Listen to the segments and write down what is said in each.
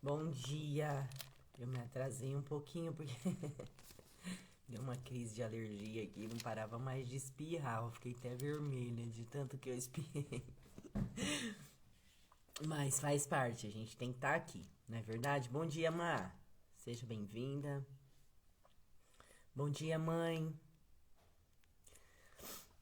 Bom dia. Eu me atrasei um pouquinho porque deu uma crise de alergia aqui, não parava mais de espirrar. Eu fiquei até vermelha de tanto que eu espirrei. Mas faz parte, a gente tem que estar aqui, não é verdade? Bom dia, Má. Seja bem-vinda. Bom dia, mãe.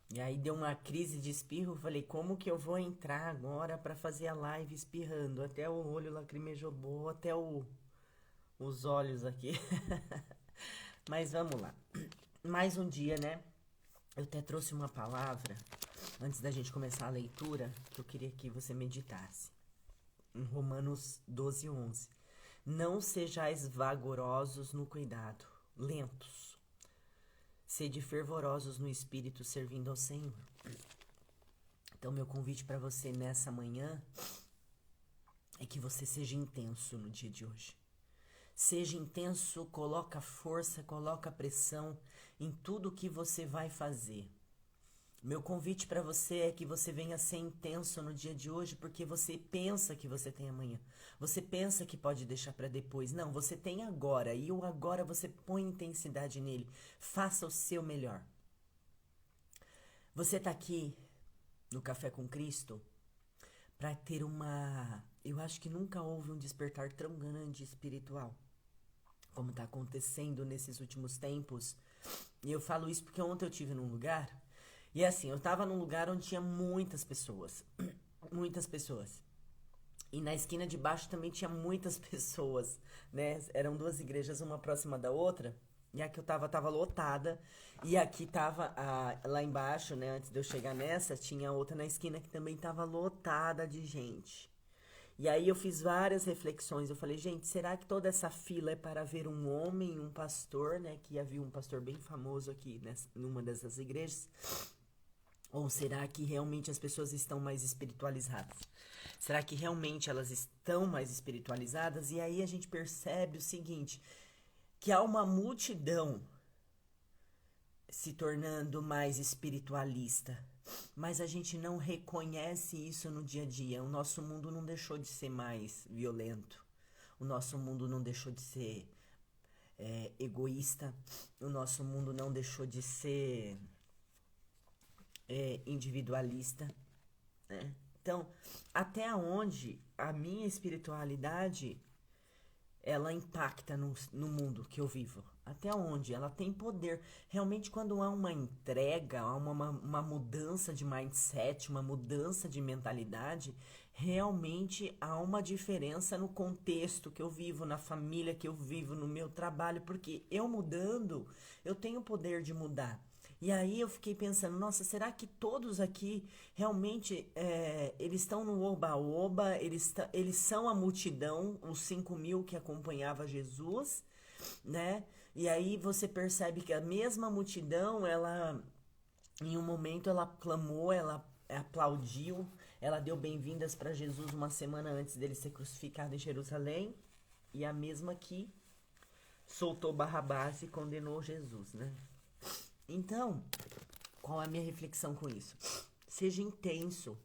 E aí deu uma crise de espirro, eu falei, como que eu vou entrar agora pra fazer a live espirrando? Até o olho lacrimejou, até os olhos aqui. Mas vamos lá. Mais um dia, né? Eu até trouxe uma palavra antes da gente começar a leitura que eu queria que você meditasse. Em Romanos 12:11. Não sejais vagarosos no cuidado, lentos. Sede fervorosos no espírito, servindo ao Senhor. Então, meu convite para você nessa manhã é que você seja intenso no dia de hoje. Seja intenso, coloca força, coloca pressão em tudo que você vai fazer. Meu convite para você é que você venha ser intenso no dia de hoje, porque você pensa que você tem amanhã. Você pensa que pode deixar para depois. Não, você tem agora. E o agora você põe intensidade nele. Faça o seu melhor. Você está aqui no Café com Cristo para ter uma. Eu acho que nunca houve um despertar tão grande espiritual como está acontecendo nesses últimos tempos. E eu falo isso porque ontem eu tive num lugar. E assim, eu tava num lugar onde tinha muitas pessoas. Muitas pessoas. E na esquina de baixo também tinha muitas pessoas, né? Eram duas igrejas, uma próxima da outra. E a que eu tava lotada. E aqui tava, lá embaixo, né? Antes de eu chegar nessa, tinha outra na esquina que também tava lotada de gente. E aí eu fiz várias reflexões. Eu falei, gente, será que toda essa fila é para ver um homem, um pastor, né? Que havia um pastor bem famoso aqui numa dessas igrejas. Ou será que realmente as pessoas estão mais espiritualizadas? Será que realmente elas estão mais espiritualizadas? E aí a gente percebe o seguinte, que há uma multidão se tornando mais espiritualista. Mas a gente não reconhece isso no dia a dia. O nosso mundo não deixou de ser mais violento. O nosso mundo não deixou de ser egoísta. O nosso mundo não deixou de ser individualista, né? Então, até onde a minha espiritualidade ela impacta no mundo que eu vivo? Até onde ela tem poder? Realmente, quando há uma entrega, há uma mudança de mindset, uma mudança de mentalidade, realmente há uma diferença no contexto que eu vivo, na família que eu vivo, no meu trabalho, porque eu mudando, eu tenho o poder de mudar. E aí eu fiquei pensando, nossa, será que todos aqui realmente eles estão no oba-oba, eles são a multidão, os 5.000 que acompanhava Jesus, né? E aí você percebe que a mesma multidão, ela, em um momento, ela clamou, ela aplaudiu, ela deu bem-vindas para Jesus uma semana antes dele ser crucificado em Jerusalém, e a mesma que soltou Barrabás e condenou Jesus, né? Então, qual é a minha reflexão com isso? Seja intenso.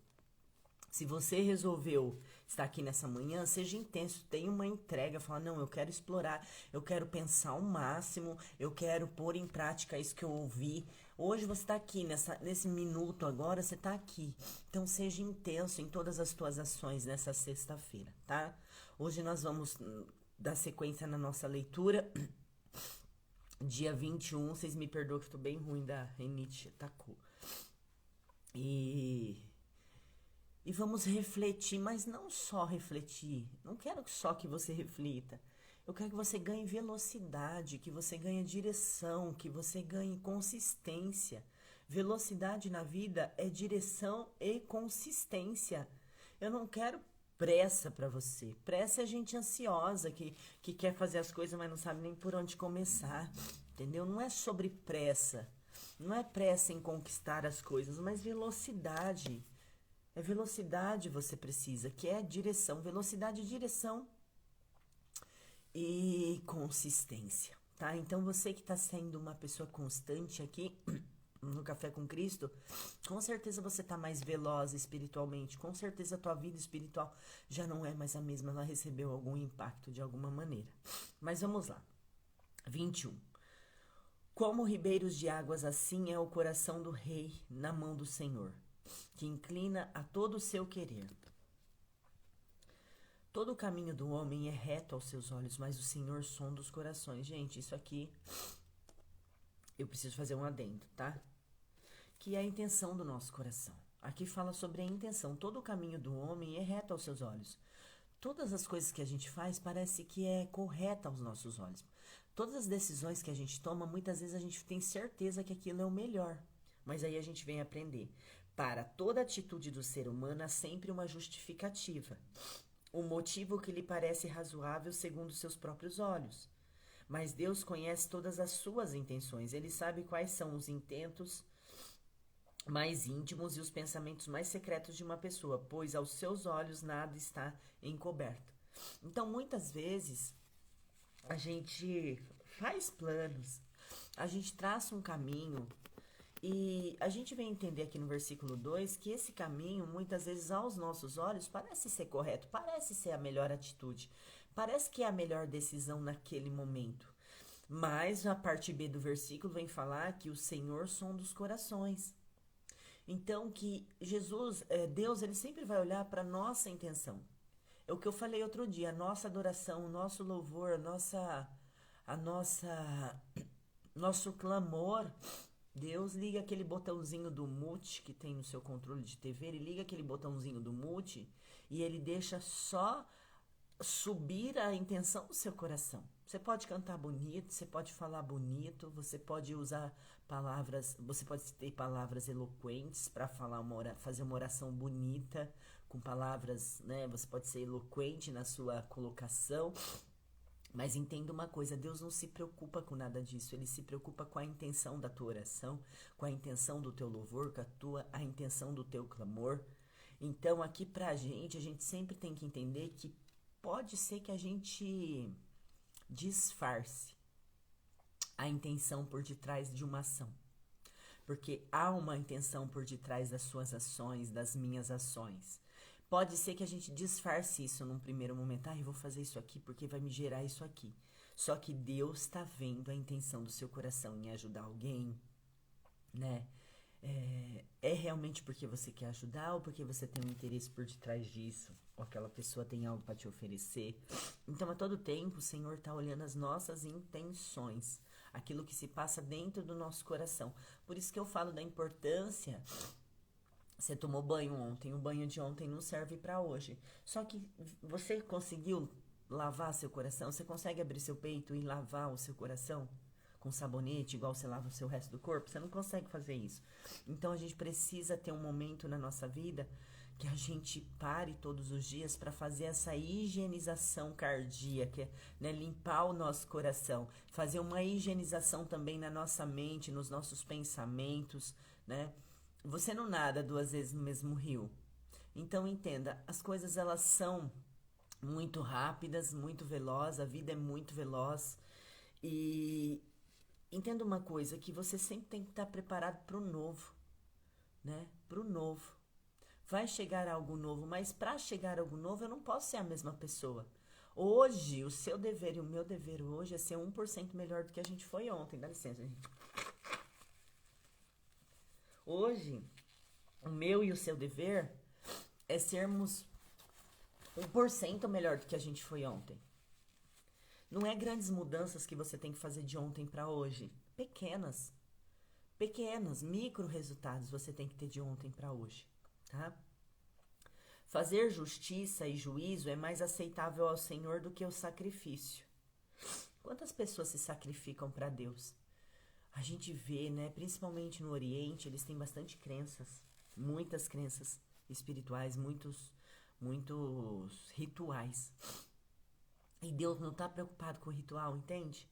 Se você resolveu estar aqui nessa manhã, seja intenso, tenha uma entrega, fala, não, eu quero explorar, eu quero pensar ao máximo, eu quero pôr em prática isso que eu ouvi. Hoje você está aqui, nesse minuto agora, você está aqui. Então seja intenso em todas as tuas ações nessa sexta-feira, tá? Hoje nós vamos dar sequência na nossa leitura. Dia 21, vocês me perdoam que eu tô bem ruim da rinite, atacou. E vamos refletir, mas não só refletir. Não quero só que você reflita. Eu quero que você ganhe velocidade, que você ganhe direção, que você ganhe consistência. Velocidade na vida é direção e consistência. Eu não quero pressa para você. Pressa é gente ansiosa que quer fazer as coisas, mas não sabe nem por onde começar. Entendeu? Não é sobre pressa. Não é pressa em conquistar as coisas, mas velocidade. É velocidade você precisa, que é direção, velocidade, direção e consistência, tá? Então você que está sendo uma pessoa constante aqui, no Café com Cristo, com certeza você tá mais veloz espiritualmente, com certeza a tua vida espiritual já não é mais a mesma, ela recebeu algum impacto de alguma maneira. Mas vamos lá. 21. Como ribeiros de águas, assim é o coração do rei na mão do Senhor, que inclina a todo o seu querer. Todo o caminho do homem é reto aos seus olhos, mas o Senhor sonda os corações. Gente, isso aqui eu preciso fazer um adendo, tá? Que é a intenção do nosso coração. Aqui fala sobre a intenção. Todo o caminho do homem é reto aos seus olhos. Todas as coisas que a gente faz parece que é correta aos nossos olhos. Todas as decisões que a gente toma, muitas vezes a gente tem certeza que aquilo é o melhor. Mas aí a gente vem aprender. Para toda atitude do ser humano há sempre uma justificativa. Um motivo que lhe parece razoável segundo seus próprios olhos. Mas Deus conhece todas as suas intenções. Ele sabe quais são os intentos mais íntimos e os pensamentos mais secretos de uma pessoa, pois aos seus olhos nada está encoberto. Então, muitas vezes, a gente faz planos, a gente traça um caminho, e a gente vem entender aqui no versículo 2 que esse caminho, muitas vezes, aos nossos olhos, parece ser correto, parece ser a melhor atitude, parece que é a melhor decisão naquele momento. Mas a parte B do versículo vem falar que o Senhor sonda os corações. Então, que Jesus, Deus, ele sempre vai olhar para a nossa intenção. É o que eu falei outro dia, a nossa adoração, o nosso louvor, nosso clamor. Deus liga aquele botãozinho do mute que tem no seu controle de TV, ele liga aquele botãozinho do mute e ele deixa só subir a intenção do seu coração. Você pode cantar bonito, você pode falar bonito, você pode usar palavras, você pode ter palavras eloquentes para fazer uma oração bonita, com palavras, né? Você pode ser eloquente na sua colocação. Mas entenda uma coisa, Deus não se preocupa com nada disso, Ele se preocupa com a intenção da tua oração, com a intenção do teu louvor, com a intenção do teu clamor. Então aqui a gente sempre tem que entender que pode ser que a gente disfarce a intenção por detrás de uma ação. Porque há uma intenção por detrás das suas ações, das minhas ações. Pode ser que a gente disfarce isso num primeiro momento. Eu vou fazer isso aqui porque vai me gerar isso aqui. Só que Deus está vendo a intenção do seu coração em ajudar alguém, né? É realmente porque você quer ajudar ou porque você tem um interesse por detrás disso? Ou aquela pessoa tem algo para te oferecer? Então, a todo tempo, o Senhor está olhando as nossas intenções. Aquilo que se passa dentro do nosso coração. Por isso que eu falo da importância. Você tomou banho ontem, o banho de ontem não serve para hoje. Só que você conseguiu lavar seu coração? Você consegue abrir seu peito e lavar o seu coração com sabonete, igual você lava o seu resto do corpo? Você não consegue fazer isso. Então a gente precisa ter um momento na nossa vida que a gente pare todos os dias para fazer essa higienização cardíaca, né? Limpar o nosso coração, fazer uma higienização também na nossa mente, nos nossos pensamentos, né? Você não nada 2 vezes no mesmo rio. Então entenda, as coisas elas são muito rápidas, muito velozes, a vida é muito veloz. E entenda uma coisa, que você sempre tem que estar preparado para o novo, né? Para o novo. Vai chegar algo novo, mas para chegar algo novo eu não posso ser a mesma pessoa. Hoje, o seu dever e o meu dever hoje é ser 1% melhor do que a gente foi ontem. Dá licença, gente. Hoje, o meu e o seu dever é sermos 1% melhor do que a gente foi ontem. Não é grandes mudanças que você tem que fazer de ontem para hoje. Pequenos, micro resultados você tem que ter de ontem para hoje, tá? Fazer justiça e juízo é mais aceitável ao Senhor do que o sacrifício. Quantas pessoas se sacrificam para Deus? A gente vê, né, principalmente no Oriente, eles têm bastante crenças, muitas crenças espirituais, muitos rituais. E Deus não está preocupado com o ritual, entende?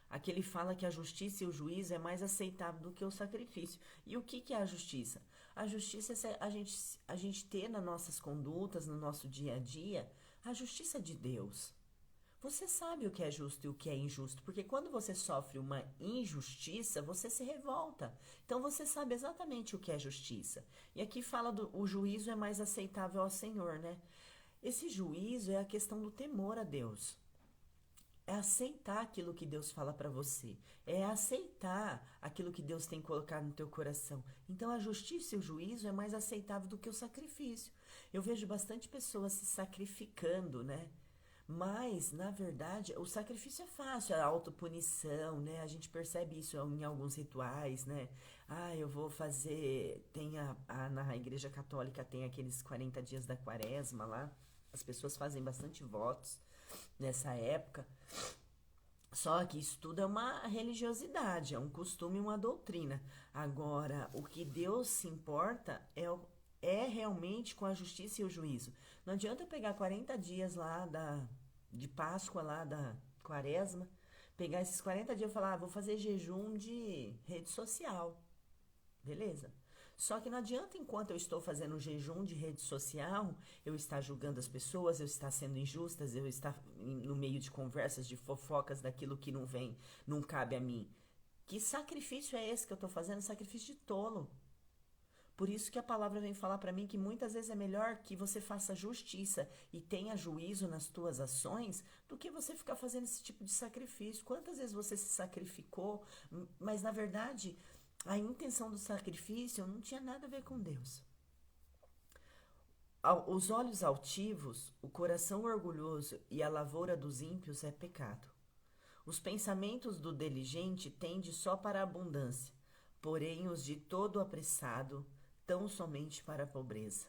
Aqui ele fala que a justiça e o juízo é mais aceitável do que o sacrifício. E o que é a justiça? A justiça é a gente ter nas nossas condutas, no nosso dia a dia, a justiça de Deus. Você sabe o que é justo e o que é injusto, porque quando você sofre uma injustiça, você se revolta. Então você sabe exatamente o que é justiça. E aqui fala do o juízo é mais aceitável ao Senhor, né? Esse juízo é a questão do temor a Deus. É aceitar aquilo que Deus fala para você. É aceitar aquilo que Deus tem colocado no teu coração. Então a justiça e o juízo é mais aceitável do que o sacrifício. Eu vejo bastante pessoas se sacrificando, né? Mas, na verdade, o sacrifício é fácil, a autopunição, né? A gente percebe isso em alguns rituais, né? Ah, eu vou fazer. Na Igreja Católica tem aqueles 40 dias da quaresma lá. As pessoas fazem bastante votos nessa época. Só que isso tudo é uma religiosidade, é um costume, uma doutrina. Agora, o que Deus se importa é realmente com a justiça e o juízo. Não adianta eu pegar 40 dias lá de Páscoa, lá da Quaresma, pegar esses 40 dias e falar, vou fazer jejum de rede social. Beleza? Só que não adianta, enquanto eu estou fazendo um jejum de rede social, eu estar julgando as pessoas, eu estar sendo injustas, eu estar no meio de conversas, de fofocas daquilo que não vem, não cabe a mim. Que sacrifício é esse que eu estou fazendo? Sacrifício de tolo. Por isso que a palavra vem falar para mim que muitas vezes é melhor que você faça justiça e tenha juízo nas tuas ações do que você ficar fazendo esse tipo de sacrifício. Quantas vezes você se sacrificou, mas na verdade a intenção do sacrifício não tinha nada a ver com Deus. Os olhos altivos, o coração orgulhoso e a lavoura dos ímpios é pecado. Os pensamentos do diligente tendem só para a abundância, porém os de todo apressado tão somente para a pobreza.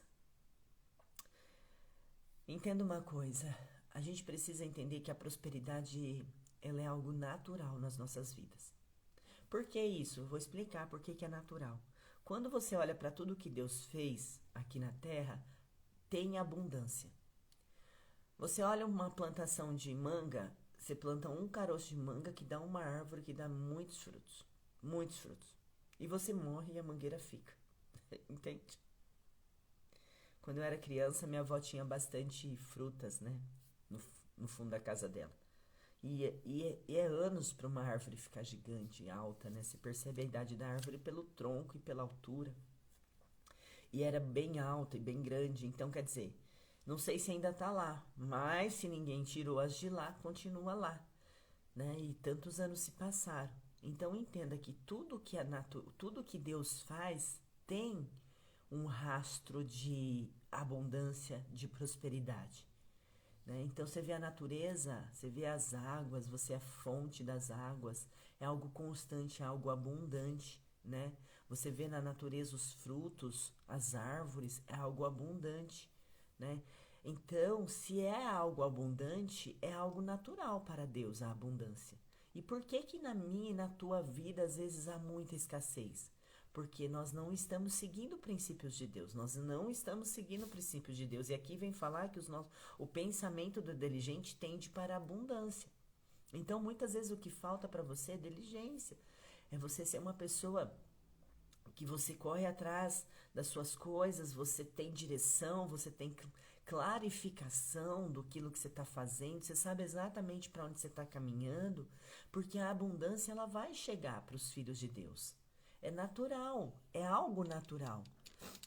Entenda uma coisa, a gente precisa entender que a prosperidade ela é algo natural nas nossas vidas. Por que isso? Vou explicar por que é natural. Quando você olha para tudo que Deus fez aqui na terra, tem abundância. Você olha uma plantação de manga, você planta um caroço de manga que dá uma árvore que dá muitos frutos. Muitos frutos. E você morre e a mangueira fica. Entende? Quando eu era criança, minha avó tinha bastante frutas, né? No fundo da casa dela. E é anos para uma árvore ficar gigante, alta, né? Você percebe a idade da árvore pelo tronco e pela altura. E era bem alta e bem grande, então quer dizer, não sei se ainda tá lá, mas se ninguém tirou as de lá, continua lá, né? E tantos anos se passaram. Então entenda que tudo que Deus faz tem um rastro de abundância, de prosperidade. Né? Então você vê a natureza, você vê as águas, você é a fonte das águas, é algo constante, é algo abundante, né? Você vê na natureza os frutos, as árvores, é algo abundante, né? Então, se é algo abundante, é algo natural para Deus a abundância. E por que que na minha e na tua vida às vezes há muita escassez? Porque nós não estamos seguindo princípios de Deus, nós não estamos seguindo princípios de Deus. E aqui vem falar que o pensamento do diligente tende para a abundância. Então, muitas vezes o que falta para você é diligência. É você ser uma pessoa que você corre atrás das suas coisas, você tem direção, você tem clarificação do que você está fazendo, você sabe exatamente para onde você está caminhando, porque a abundância ela vai chegar para os filhos de Deus. É natural, é algo natural.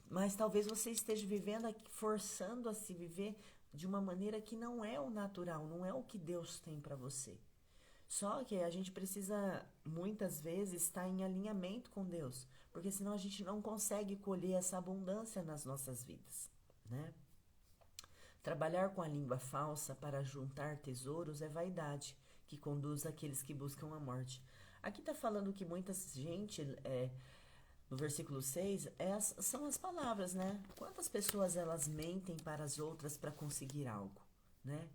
Mas talvez você esteja vivendo aqui, forçando a se viver de uma maneira que não é o natural, não é o que Deus tem para você. Só que a gente precisa, muitas vezes, estar em alinhamento com Deus, porque senão a gente não consegue colher essa abundância nas nossas vidas, né? Trabalhar com a língua falsa para juntar tesouros é vaidade, que conduz aqueles que buscam a morte. Aqui está falando que muita gente, no versículo 6, são as palavras, né? Quantas pessoas elas mentem para as outras para conseguir algo, né?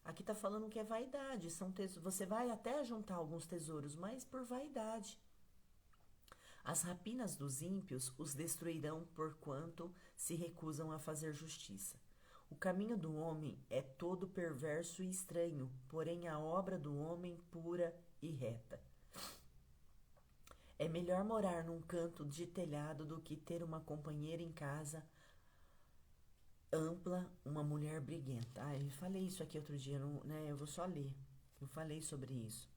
Aqui está falando que é vaidade. Você vai até juntar alguns tesouros, mas por vaidade. As rapinas dos ímpios os destruirão porquanto se recusam a fazer justiça. O caminho do homem é todo perverso e estranho, porém a obra do homem pura e reta. É melhor morar num canto de telhado do que ter uma companheira em casa ampla, uma mulher briguenta. Eu falei isso aqui outro dia, né? Eu vou só ler. Eu falei sobre isso.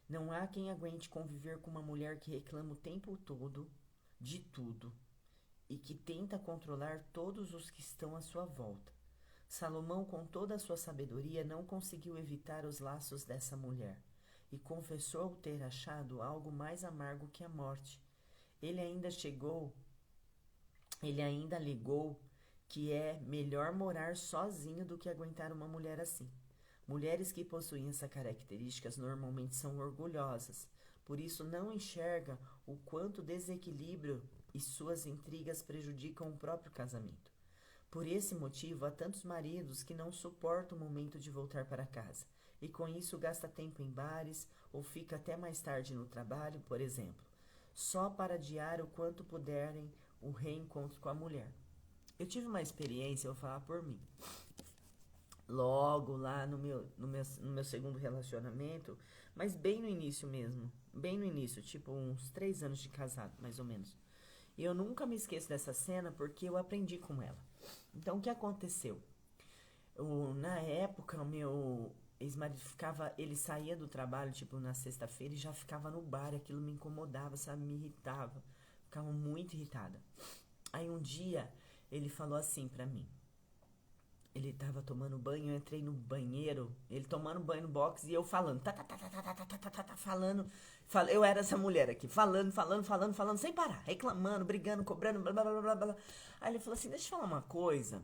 Não há quem aguente conviver com uma mulher que reclama o tempo todo de tudo e que tenta controlar todos os que estão à sua volta. Salomão, com toda a sua sabedoria, não conseguiu evitar os laços dessa mulher e confessou ter achado algo mais amargo que a morte. Ele ainda alegou que é melhor morar sozinho do que aguentar uma mulher assim. Mulheres que possuem essas características normalmente são orgulhosas, por isso não enxergam o quanto desequilíbrio e suas intrigas prejudicam o próprio casamento. Por esse motivo, há tantos maridos que não suportam o momento de voltar para casa, e com isso gasta tempo em bares ou fica até mais tarde no trabalho, por exemplo, só para adiar o quanto puderem o reencontro com a mulher. Eu tive uma experiência, eu vou falar por mim. Logo lá no meu segundo relacionamento, mas bem no início mesmo. Bem no início, tipo uns 3 anos de casado, mais ou menos. E eu nunca me esqueço dessa cena porque eu aprendi com ela. Então, o que aconteceu? Na época, o meu ex-marido ele saía do trabalho, tipo, na sexta-feira e já ficava no bar. Aquilo me incomodava, sabe? Me irritava. Ficava muito irritada. Aí um dia, ele falou assim pra mim. Ele tava tomando banho, eu entrei no banheiro, ele tomando banho no box e eu falando, falando, eu era essa mulher aqui, falando, sem parar, reclamando, brigando, cobrando, blá, blá, blá, blá, blá. Aí ele falou assim, deixa eu falar uma coisa,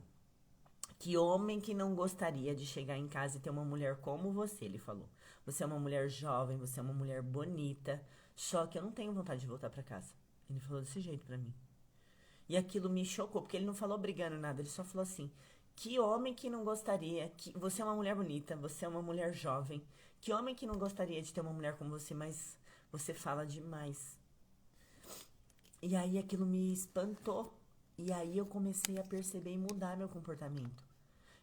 que homem que não gostaria de chegar em casa e ter uma mulher como você, ele falou. Você é uma mulher jovem, você é uma mulher bonita, só que eu não tenho vontade de voltar pra casa. Ele falou desse jeito pra mim. E aquilo me chocou, porque ele não falou brigando nada, ele só falou assim: que homem que não gostaria, que você é uma mulher bonita, você é uma mulher jovem, que homem que não gostaria de ter uma mulher como você, mas você fala demais. E aí aquilo me espantou. E aí eu comecei a perceber e mudar meu comportamento.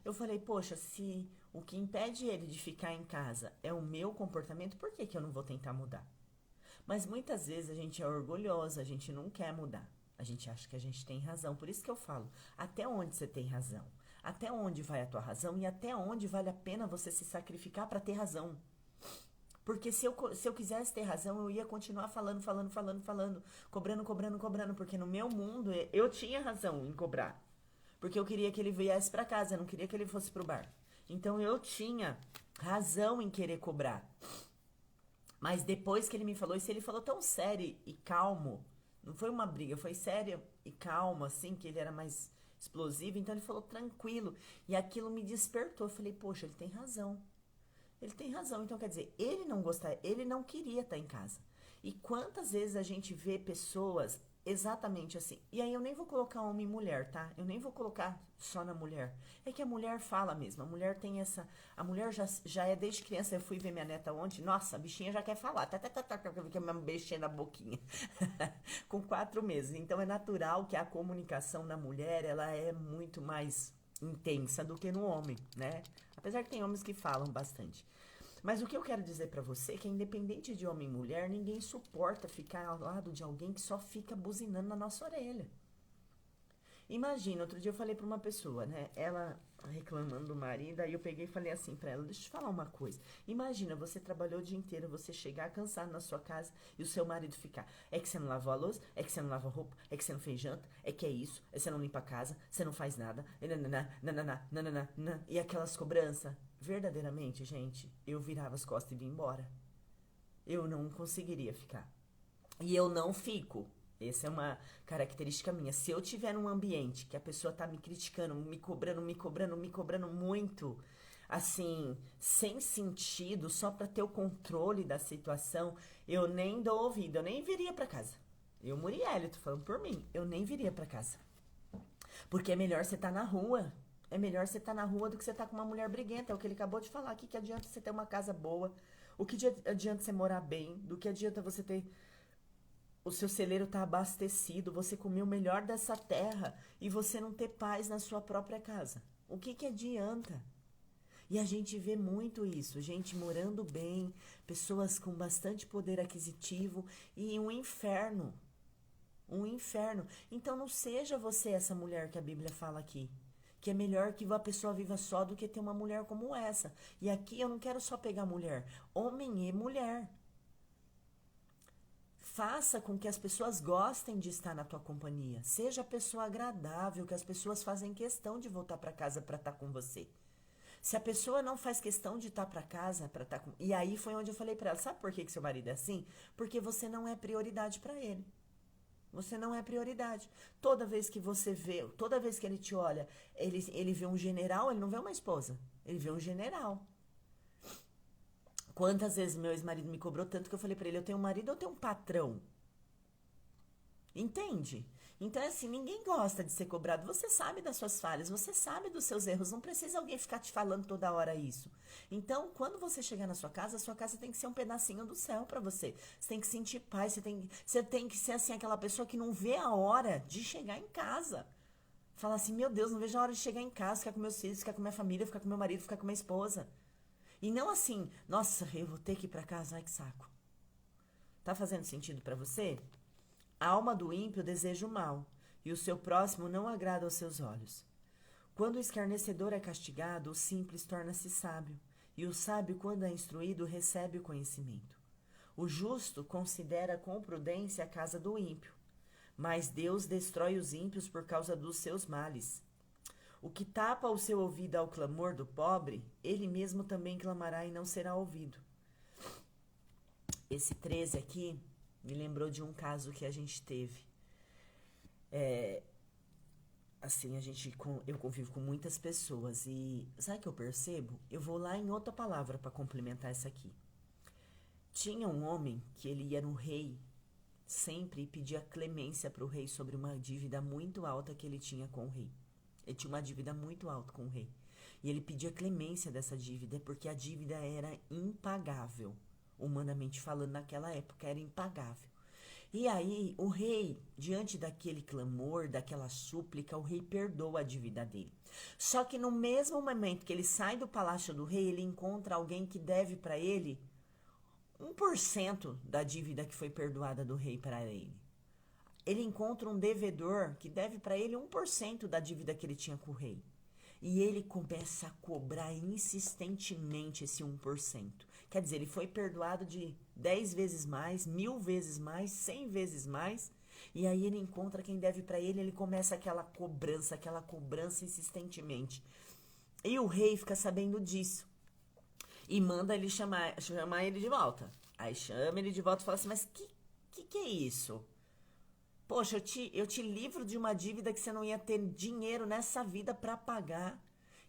Eu falei, poxa, se o que impede ele de ficar em casa é o meu comportamento, por que eu não vou tentar mudar? Mas muitas vezes a gente é orgulhosa, a gente não quer mudar. A gente acha que a gente tem razão. Por isso que eu falo, até onde você tem razão? Até onde vai a tua razão e até onde vale a pena você se sacrificar para ter razão? Porque se eu quisesse ter razão, eu ia continuar falando, cobrando, porque no meu mundo eu tinha razão em cobrar. Porque eu queria que ele viesse para casa, eu não queria que ele fosse pro bar. Então eu tinha razão em querer cobrar. Mas depois que ele me falou isso, ele falou tão sério e calmo. Não foi uma briga, foi sério e calmo, assim, que ele era mais explosivo. Então ele falou tranquilo. E aquilo me despertou. Eu falei, poxa, ele tem razão. Ele tem razão. Então, quer dizer, ele não gostava, ele não queria estar em casa. E quantas vezes a gente vê pessoas exatamente assim. E aí eu nem vou colocar homem e mulher, tá? Eu nem vou colocar só na mulher. É que a mulher fala mesmo. A mulher tem essa... A mulher já é desde criança. Eu fui ver minha neta ontem. Nossa, a bichinha já quer falar. Que me beijinha na boquinha. Com 4 meses. Então é natural que a comunicação da mulher, ela é muito mais intensa do que no homem, né? Apesar que tem homens que falam bastante. Mas o que eu quero dizer pra você é que independente de homem e mulher, ninguém suporta ficar ao lado de alguém que só fica buzinando na nossa orelha. Imagina, outro dia eu falei pra uma pessoa, né? Ela reclamando do marido, aí eu peguei e falei assim pra ela, deixa eu te falar uma coisa. Imagina, você trabalhou o dia inteiro, você chegar cansado na sua casa e o seu marido ficar, é que você não lavou a louça, é que você não lava a roupa, é que você não fez janta, é que é isso, é que você não limpa a casa, você não faz nada, e aquelas cobranças. Verdadeiramente, gente, eu virava as costas e vim embora. Eu não conseguiria ficar. E eu não fico. Essa é uma característica minha. Se eu tiver num ambiente que a pessoa tá me criticando, me cobrando muito, assim, sem sentido, só pra ter o controle da situação, eu nem dou ouvido, eu nem viria pra casa. Eu, Muriel, tô falando por mim, eu nem viria pra casa. Porque é melhor você estar na rua. É melhor você estar na rua do que você estar com uma mulher briguenta. É o que ele acabou de falar aqui, que adianta você ter uma casa boa. O que adianta você morar bem? Do que adianta você ter... O seu celeiro tá abastecido, você comer o melhor dessa terra e você não ter paz na sua própria casa. O que adianta? E a gente vê muito isso, gente morando bem, pessoas com bastante poder aquisitivo e um inferno. Um inferno. Então não seja você essa mulher que a Bíblia fala aqui, que é melhor que a pessoa viva só do que ter uma mulher como essa. E aqui eu não quero só pegar mulher, homem e mulher. Faça com que as pessoas gostem de estar na tua companhia. Seja a pessoa agradável, que as pessoas fazem questão de voltar para casa para estar com você. Se a pessoa não faz questão de estar para casa, para estar com... E aí foi onde eu falei para ela, sabe por que seu marido é assim? Porque você não é prioridade para ele. Você não é prioridade. Toda vez que você vê, toda vez que ele te olha, ele vê um general, ele não vê uma esposa. Ele vê um general. Quantas vezes meu ex-marido me cobrou tanto que eu falei pra ele, eu tenho um marido ou eu tenho um patrão? Entende? Então é assim, ninguém gosta de ser cobrado. Você sabe das suas falhas, você sabe dos seus erros. Não precisa alguém ficar te falando toda hora isso. Então, quando você chegar na sua casa, a sua casa tem que ser um pedacinho do céu pra você. Você tem que sentir paz, você tem que ser assim, aquela pessoa que não vê a hora de chegar em casa. Fala assim, meu Deus, não vejo a hora de chegar em casa, ficar com meus filhos, ficar com minha família, ficar com meu marido, ficar com minha esposa. E não assim, nossa, eu vou ter que ir pra casa, ai que saco. Tá fazendo sentido pra você? A alma do ímpio deseja o mal, e o seu próximo não agrada aos seus olhos. Quando o escarnecedor é castigado, o simples torna-se sábio, e o sábio, quando é instruído, recebe o conhecimento. O justo considera com prudência a casa do ímpio, mas Deus destrói os ímpios por causa dos seus males. O que tapa o seu ouvido ao clamor do pobre, ele mesmo também clamará e não será ouvido. Esse 13 aqui me lembrou de um caso que a gente teve. Assim, eu convivo com muitas pessoas e sabe o que eu percebo? Eu vou lá em outra palavra para complementar essa aqui. Tinha um homem que ele era um rei sempre e pedia clemência para o rei sobre uma dívida muito alta que ele tinha com o rei. Ele tinha uma dívida muito alta com o rei. E ele pedia clemência dessa dívida porque a dívida era impagável. Humanamente falando, naquela época era impagável. E aí, o rei, diante daquele clamor, daquela súplica, o rei perdoa a dívida dele. Só que no mesmo momento que ele sai do palácio do rei, ele encontra alguém que deve para ele 1% da dívida que foi perdoada do rei para ele. Ele encontra um devedor que deve para ele 1% da dívida que ele tinha com o rei. E ele começa a cobrar insistentemente esse 1%. Quer dizer, ele foi perdoado de 10 vezes mais, 1000 vezes mais, 100 vezes mais. E aí ele encontra quem deve para ele, ele começa aquela cobrança insistentemente. E o rei fica sabendo disso. E manda ele chamar ele de volta. Aí chama ele de volta e fala assim, mas que é isso? Poxa, eu te livro de uma dívida que você não ia ter dinheiro nessa vida para pagar.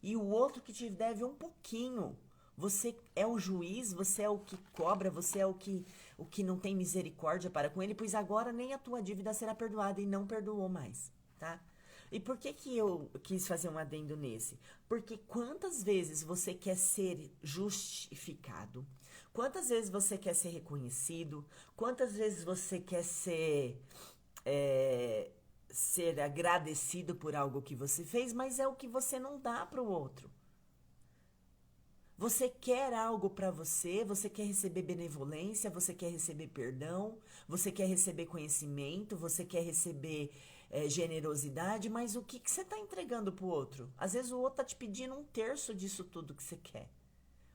E o outro que te deve um pouquinho. Você é o juiz, você é o que cobra, você é o que não tem misericórdia para com ele, pois agora nem a tua dívida será perdoada e não perdoou mais, tá? E por que eu quis fazer um adendo nesse? Porque quantas vezes você quer ser justificado? Quantas vezes você quer ser reconhecido? Quantas vezes você quer ser agradecido por algo que você fez, mas é o que você não dá para o outro. Você quer algo para você quer receber benevolência, você quer receber perdão, você quer receber conhecimento, você quer receber generosidade, mas o que você está entregando para o outro? Às vezes o outro está te pedindo 1/3 disso tudo que você quer.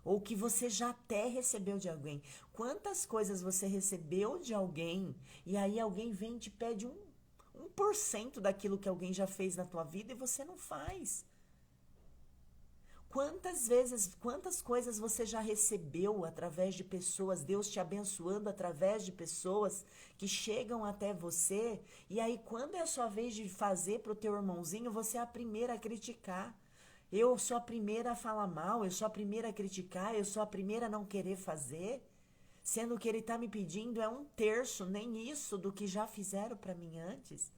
Ou que você já até recebeu de alguém. Quantas coisas você recebeu de alguém e aí alguém vem e te pede 1% daquilo que alguém já fez na tua vida e você não faz? Quantas coisas você já recebeu através de pessoas, Deus te abençoando através de pessoas que chegam até você, e aí quando é a sua vez de fazer para o teu irmãozinho, você é a primeira a criticar. Eu sou a primeira a falar mal, eu sou a primeira a criticar, eu sou a primeira a não querer fazer, sendo que ele está me pedindo 1/3, nem isso, do que já fizeram para mim antes.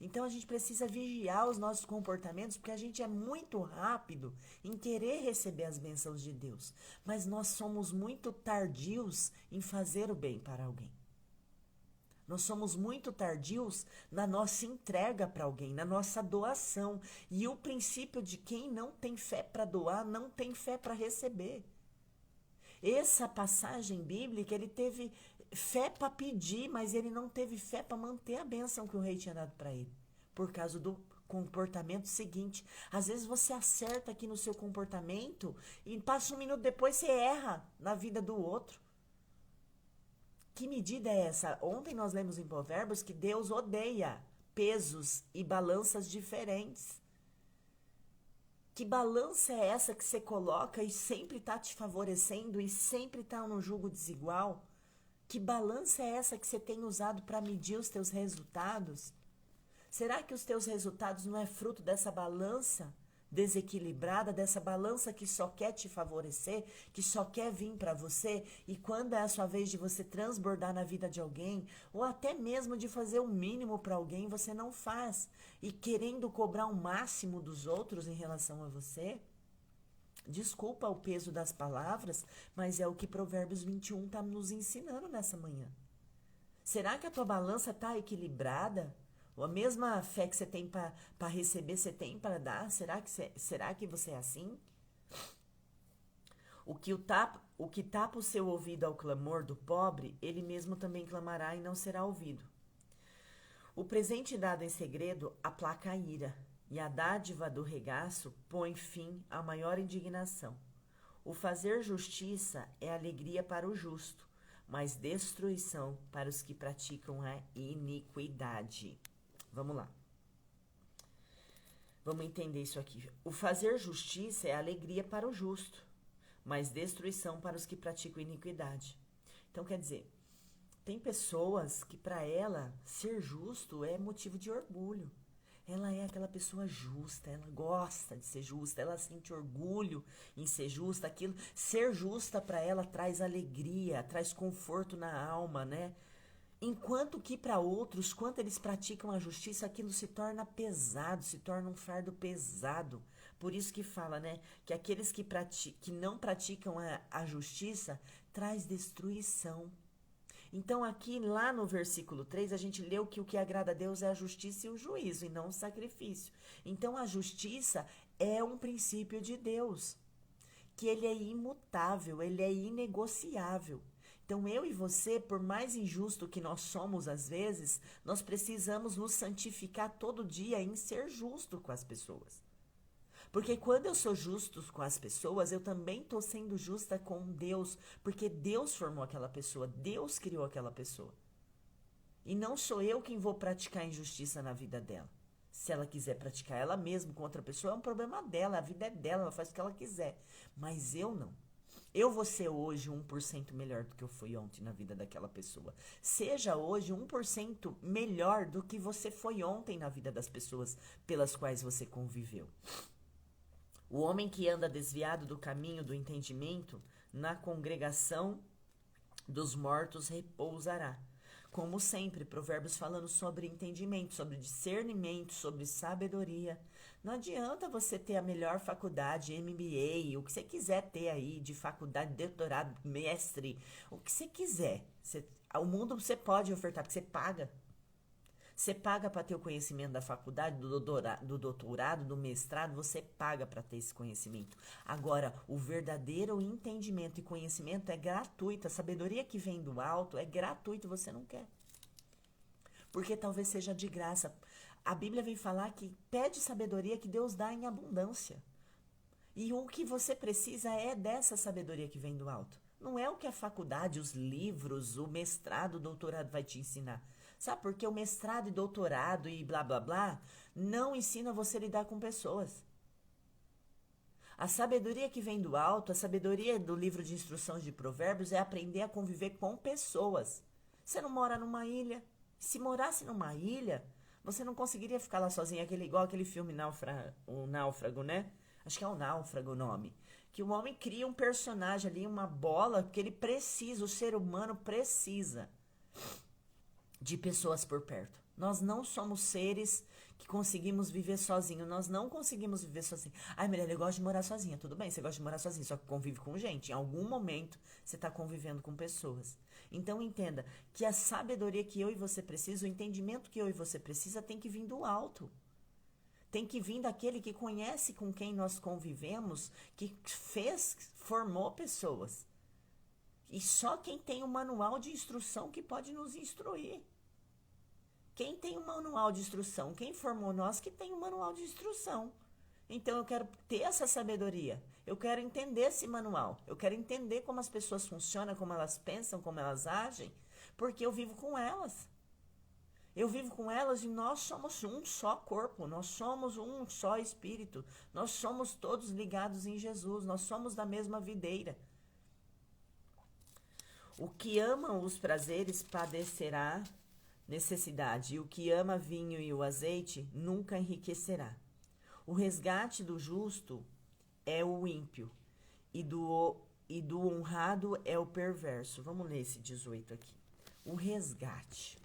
Então a gente precisa vigiar os nossos comportamentos, porque a gente é muito rápido em querer receber as bênçãos de Deus, mas nós somos muito tardios em fazer o bem para alguém. Nós somos muito tardios na nossa entrega para alguém, na nossa doação. E o princípio de quem não tem fé para doar, não tem fé para receber. Essa passagem bíblica, ele teve fé para pedir, mas ele não teve fé para manter a bênção que o rei tinha dado para ele, por causa do comportamento seguinte. Às vezes você acerta aqui no seu comportamento e passa um minuto depois você erra na vida do outro. Que medida é essa? Ontem nós lemos em Provérbios que Deus odeia pesos e balanças diferentes. Que balança é essa que você coloca e sempre está te favorecendo e sempre está num jugo desigual? Que balança é essa que você tem usado para medir os teus resultados? Será que os teus resultados não é fruto dessa balança desequilibrada, dessa balança que só quer te favorecer, que só quer vir para você, e quando é a sua vez de você transbordar na vida de alguém, ou até mesmo de fazer o mínimo para alguém, você não faz, e querendo cobrar o máximo dos outros em relação a você? Desculpa o peso das palavras, mas é o que Provérbios 21 está nos ensinando nessa manhã. Será que a tua balança está equilibrada? Ou a mesma fé que você tem para receber, você tem para dar? Será que você é assim? O que tapa o seu ouvido ao clamor do pobre, ele mesmo também clamará e não será ouvido. O presente dado em segredo aplaca a ira, e a dádiva do regaço põe fim à maior indignação. O fazer justiça é alegria para o justo, mas destruição para os que praticam a iniquidade. Vamos lá. Vamos entender isso aqui. O fazer justiça é alegria para o justo, mas destruição para os que praticam iniquidade. Então, quer dizer, tem pessoas que para ela ser justo é motivo de orgulho. Ela é aquela pessoa justa, ela gosta de ser justa, ela sente orgulho em ser justa. Aquilo, ser justa para ela traz alegria, traz conforto na alma, né? Enquanto que para outros, quando eles praticam a justiça, aquilo se torna pesado, se torna um fardo pesado. Por isso que fala, né, que aqueles que não praticam a justiça traz destruição. Então aqui, lá no versículo 3, a gente leu que o que agrada a Deus é a justiça e o juízo, e não o sacrifício. Então a justiça é um princípio de Deus, que ele é imutável, ele é inegociável. Então, eu e você, por mais injusto que nós somos às vezes, nós precisamos nos santificar todo dia em ser justo com as pessoas. Porque quando eu sou justo com as pessoas, eu também estou sendo justa com Deus, porque Deus formou aquela pessoa, Deus criou aquela pessoa. E não sou eu quem vou praticar injustiça na vida dela. Se ela quiser praticar ela mesma com outra pessoa, é um problema dela, a vida é dela, ela faz o que ela quiser. Mas eu não. Eu vou ser hoje 1% melhor do que eu fui ontem na vida daquela pessoa. Seja hoje 1% melhor do que você foi ontem na vida das pessoas pelas quais você conviveu. O homem que anda desviado do caminho do entendimento, na congregação dos mortos repousará. Como sempre, Provérbios falando sobre entendimento, sobre discernimento, sobre sabedoria. Não adianta você ter a melhor faculdade, MBA, o que você quiser ter aí de faculdade, doutorado, mestre, o que você quiser. O mundo você pode ofertar, porque você paga. Você paga para ter o conhecimento da faculdade, do doutorado, do mestrado, você paga para ter esse conhecimento. Agora, o verdadeiro entendimento e conhecimento é gratuito. A sabedoria que vem do alto é gratuito, você não quer. Porque talvez seja de graça. A Bíblia vem falar que pede sabedoria que Deus dá em abundância. E o que você precisa é dessa sabedoria que vem do alto. Não é o que a faculdade, os livros, o mestrado, o doutorado vai te ensinar. Sabe por quê? O mestrado e doutorado e blá, blá, blá não ensina você a lidar com pessoas. A sabedoria que vem do alto, a sabedoria do livro de instruções de Provérbios é aprender a conviver com pessoas. Você não mora numa ilha. Se morasse numa ilha, você não conseguiria ficar lá sozinho, igual aquele filme O Náufrago, né? Acho que é O Náufrago o nome. Que o homem cria um personagem ali, uma bola, porque ele precisa, o ser humano precisa de pessoas por perto. Nós não somos seres que conseguimos viver sozinho. Nós não conseguimos viver sozinho. Ai, Mirella, eu gosto de morar sozinha. Tudo bem, você gosta de morar sozinha, só que convive com gente. Em algum momento, você está convivendo com pessoas. Então, entenda que a sabedoria que eu e você precisa, o entendimento que eu e você precisa, tem que vir do alto. Tem que vir daquele que conhece com quem nós convivemos, que formou pessoas. E só quem tem o manual de instrução que pode nos instruir. Quem tem um manual de instrução? Quem formou nós que tem um manual de instrução? Então eu quero ter essa sabedoria. Eu quero entender esse manual. Eu quero entender como as pessoas funcionam, como elas pensam, como elas agem, porque eu vivo com elas. Eu vivo com elas e nós somos um só corpo, nós somos um só espírito, nós somos todos ligados em Jesus, nós somos da mesma videira. O que ama os prazeres padecerá necessidade, e o que ama vinho e o azeite nunca enriquecerá. O resgate do justo é o ímpio, e do honrado é o perverso. Vamos ler esse 18 aqui. O resgate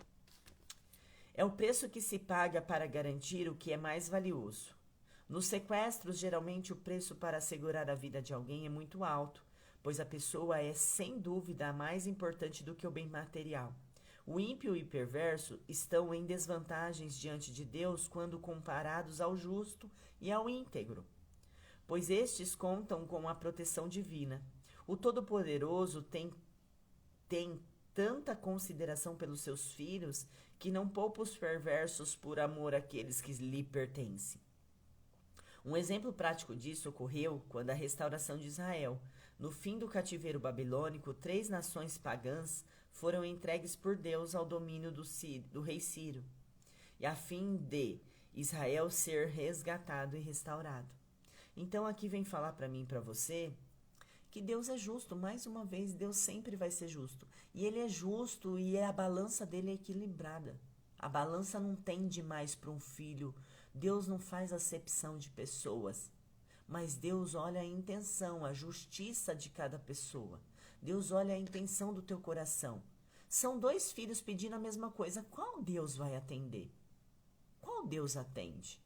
é o preço que se paga para garantir o que é mais valioso. Nos sequestros, geralmente o preço para assegurar a vida de alguém é muito alto, pois a pessoa é sem dúvida mais importante do que o bem material. O ímpio e perverso estão em desvantagens diante de Deus quando comparados ao justo e ao íntegro, pois estes contam com a proteção divina. O Todo-Poderoso tem tanta consideração pelos seus filhos que não poupa os perversos por amor àqueles que lhe pertencem. Um exemplo prático disso ocorreu quando a restauração de Israel. No fim do cativeiro babilônico, 3 nações pagãs foram entregues por Deus ao domínio do rei Ciro, e a fim de Israel ser resgatado e restaurado. Então aqui vem falar para mim e para você que Deus é justo. Mais uma vez, Deus sempre vai ser justo. E Ele é justo e a balança dele é equilibrada. A balança não tende mais para um filho. Deus não faz acepção de pessoas. Mas Deus olha a intenção, a justiça de cada pessoa. Deus olha a intenção do teu coração. São 2 filhos pedindo a mesma coisa. Qual Deus vai atender? Qual Deus atende?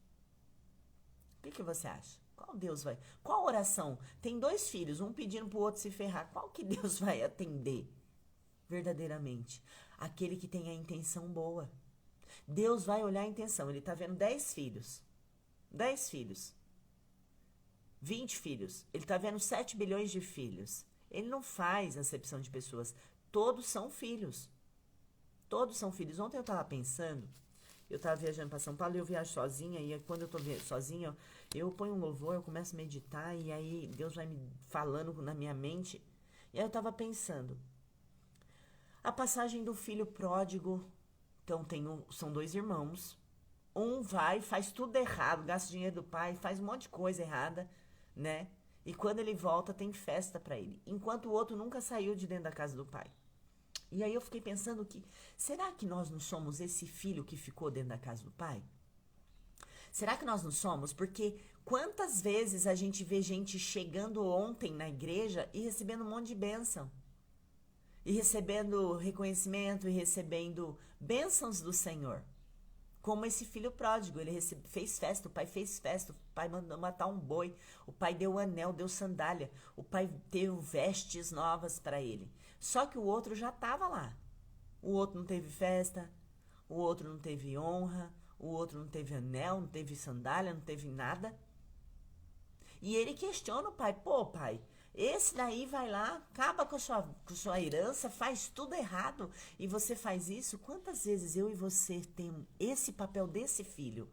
O que você acha? Qual Deus vai? Qual oração? Tem 2 filhos, um pedindo para o outro se ferrar. Qual que Deus vai atender verdadeiramente? Aquele que tem a intenção boa. Deus vai olhar a intenção. Ele está vendo 10 filhos. 10 filhos. 20 filhos. Ele está vendo 7 bilhões de filhos. Ele não faz acepção de pessoas. Todos são filhos. Todos são filhos. Ontem eu estava pensando, eu estava viajando para São Paulo e eu viajo sozinha, e quando eu estou sozinha, eu ponho um louvor, eu começo a meditar, e aí Deus vai me falando na minha mente. E aí eu estava pensando, a passagem do filho pródigo. Então são 2 irmãos. Um vai, faz tudo errado, gasta dinheiro do pai, faz um monte de coisa errada, né? E quando ele volta, tem festa para ele. Enquanto o outro nunca saiu de dentro da casa do pai. E aí eu fiquei pensando que, será que nós não somos esse filho que ficou dentro da casa do pai? Será que nós não somos? Porque quantas vezes a gente vê gente chegando ontem na igreja e recebendo um monte de bênção? E recebendo reconhecimento e recebendo bênçãos do Senhor. Como esse filho pródigo, ele fez festa, o pai fez festa, o pai mandou matar um boi, o pai deu anel, deu sandália, o pai deu vestes novas para ele. Só que o outro já estava lá. O outro não teve festa, o outro não teve honra, o outro não teve anel, não teve sandália, não teve nada. E ele questiona o pai, pô pai, esse daí vai lá, acaba com sua herança, faz tudo errado e você faz isso? Quantas vezes eu e você temos esse papel desse filho?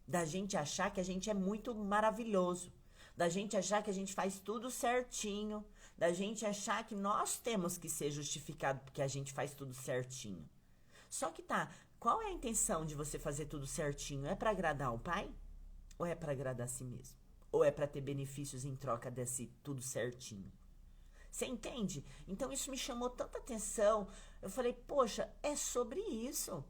Da gente achar que a gente é muito maravilhoso, da gente achar que a gente faz tudo certinho, da gente achar que nós temos que ser justificado porque a gente faz tudo certinho. Só que qual é a intenção de você fazer tudo certinho? É para agradar o pai? Ou é para agradar a si mesmo? Ou é para ter benefícios em troca desse tudo certinho? Você entende? Então isso me chamou tanta atenção. Eu falei, poxa, é sobre isso.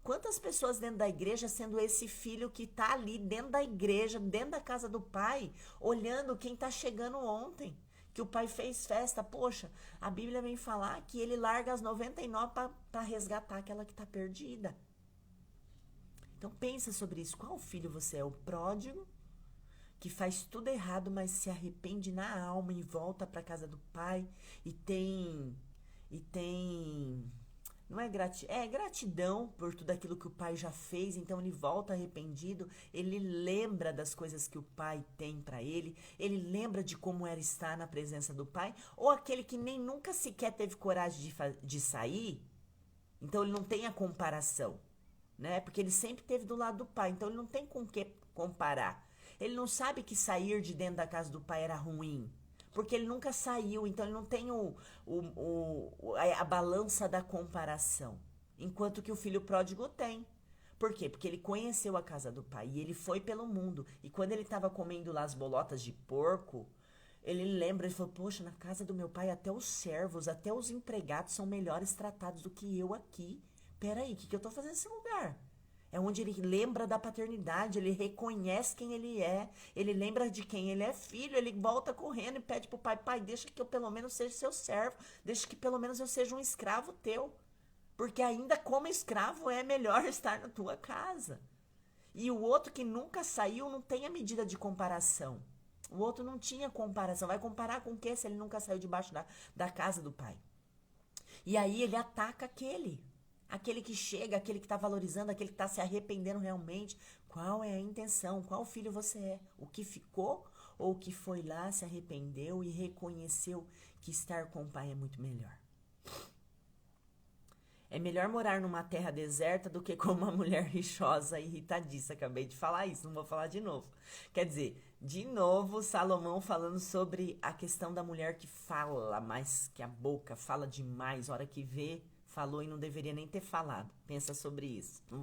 Quantas pessoas dentro da igreja sendo esse filho que tá ali dentro da igreja, dentro da casa do pai, olhando quem tá chegando ontem, que o pai fez festa. Poxa, a Bíblia vem falar que ele larga as 99 para resgatar aquela que tá perdida. Então pensa sobre isso. Qual filho você é? O pródigo, que faz tudo errado, mas se arrepende na alma e volta para casa do pai e tem não é gratidão por tudo aquilo que o pai já fez, então ele volta arrependido, ele lembra das coisas que o pai tem para ele lembra de como era estar na presença do pai, ou aquele que nem nunca sequer teve coragem de sair, então ele não tem a comparação. né? Porque ele sempre esteve do lado do pai, então ele não tem com que comparar. Ele não sabe que sair de dentro da casa do pai era ruim, porque ele nunca saiu, então ele não tem a balança da comparação. Enquanto que o filho pródigo tem. Por quê? Porque ele conheceu a casa do pai e ele foi pelo mundo. E quando ele estava comendo lá as bolotas de porco, ele lembra, ele falou, poxa, na casa do meu pai até os servos, até os empregados são melhores tratados do que eu aqui. Peraí, o que eu tô fazendo nesse lugar? É onde ele lembra da paternidade, ele reconhece quem ele é, ele lembra de quem ele é filho, ele volta correndo e pede pro pai, pai, deixa que eu pelo menos seja seu servo, deixa que pelo menos eu seja um escravo teu. Porque ainda como escravo é melhor estar na tua casa. E o outro que nunca saiu não tem a medida de comparação. O outro não tinha comparação. Vai comparar com o quê se ele nunca saiu debaixo da casa do pai? E aí ele ataca aquele. Aquele que chega, aquele que está valorizando, aquele que está se arrependendo realmente. Qual é a intenção? Qual filho você é? O que ficou ou o que foi lá, se arrependeu e reconheceu que estar com o pai é muito melhor? É melhor morar numa terra deserta do que com uma mulher rixosa e irritadiça. Acabei de falar isso, não vou falar de novo. Quer dizer, de novo, Salomão falando sobre a questão da mulher que fala mais que a boca, fala demais, hora que vê, falou e não deveria nem ter falado. Pensa sobre isso. Não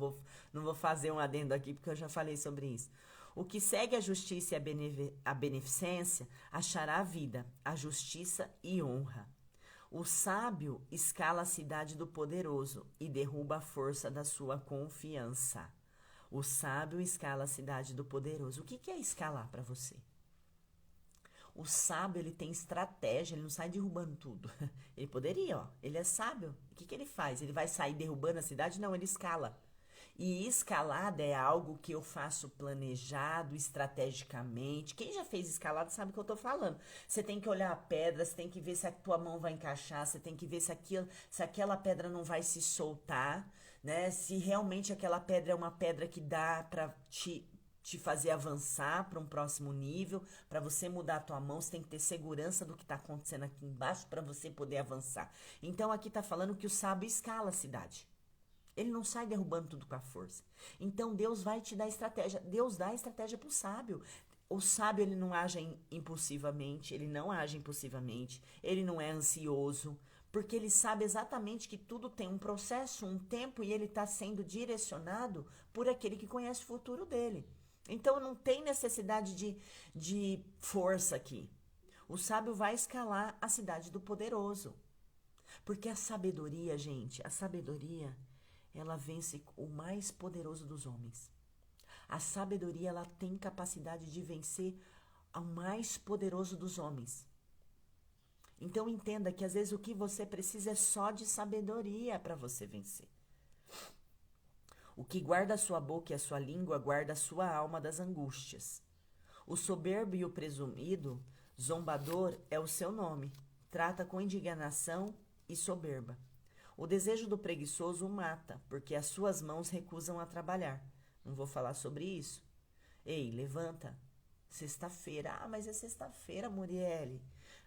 vou fazer um adendo aqui porque eu já falei sobre isso. O que segue a justiça e a beneficência achará a vida, a justiça e honra. O sábio escala a cidade do poderoso e derruba a força da sua confiança. O sábio escala a cidade do poderoso. O que é escalar para você? O sábio, ele tem estratégia, ele não sai derrubando tudo. Ele poderia, ó. Ele é sábio. O que ele faz? Ele vai sair derrubando a cidade? Não, ele escala. E escalada é algo que eu faço planejado, estrategicamente. Quem já fez escalada sabe o que eu tô falando. Você tem que olhar a pedra, você tem que ver se a tua mão vai encaixar, você tem que ver se aquela pedra não vai se soltar, né? Se realmente aquela pedra é uma pedra que dá para te fazer avançar para um próximo nível, para você mudar a tua mão, você tem que ter segurança do que está acontecendo aqui embaixo para você poder avançar. Então aqui tá falando que o sábio escala a cidade. Ele não sai derrubando tudo com a força. Então Deus vai te dar estratégia. Deus dá estratégia para o sábio. O sábio, ele não age impulsivamente, ele não age impulsivamente, ele não é ansioso, porque ele sabe exatamente que tudo tem um processo, um tempo, e ele está sendo direcionado por aquele que conhece o futuro dele. Então não tem necessidade de força aqui. O sábio vai escalar a cidade do poderoso. Porque a sabedoria, gente, a sabedoria, ela vence o mais poderoso dos homens. A sabedoria, ela tem capacidade de vencer ao mais poderoso dos homens. Então entenda que às vezes o que você precisa é só de sabedoria para você vencer. O que guarda a sua boca e a sua língua guarda a sua alma das angústias. O soberbo e o presumido, zombador é o seu nome. Trata com indignação e soberba. O desejo do preguiçoso o mata, porque as suas mãos recusam a trabalhar. Não vou falar sobre isso. Ei, levanta. Sexta-feira. Ah, mas é sexta-feira, Muriele.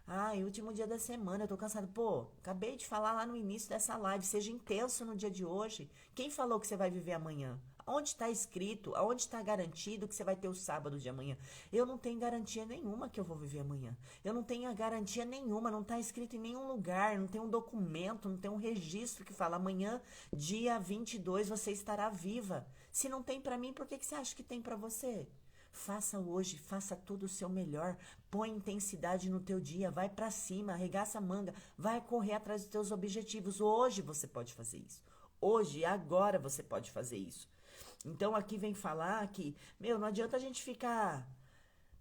Ai, último dia da semana, eu tô cansada. Pô, acabei de falar lá no início dessa live. Seja intenso no dia de hoje. Quem falou que você vai viver amanhã? Onde está escrito, aonde está garantido que você vai ter o sábado de amanhã? Eu não tenho garantia nenhuma que eu vou viver amanhã. Eu não tenho a garantia nenhuma, não está escrito em nenhum lugar, não tem um documento, não tem um registro que fala amanhã, dia 22, você estará viva. Se não tem para mim, por que você acha que tem para você? Faça hoje, faça tudo o seu melhor, põe intensidade no teu dia, vai para cima, arregaça a manga, vai correr atrás dos teus objetivos. Hoje você pode fazer isso. Hoje, agora você pode fazer isso. Então aqui vem falar que, não adianta a gente ficar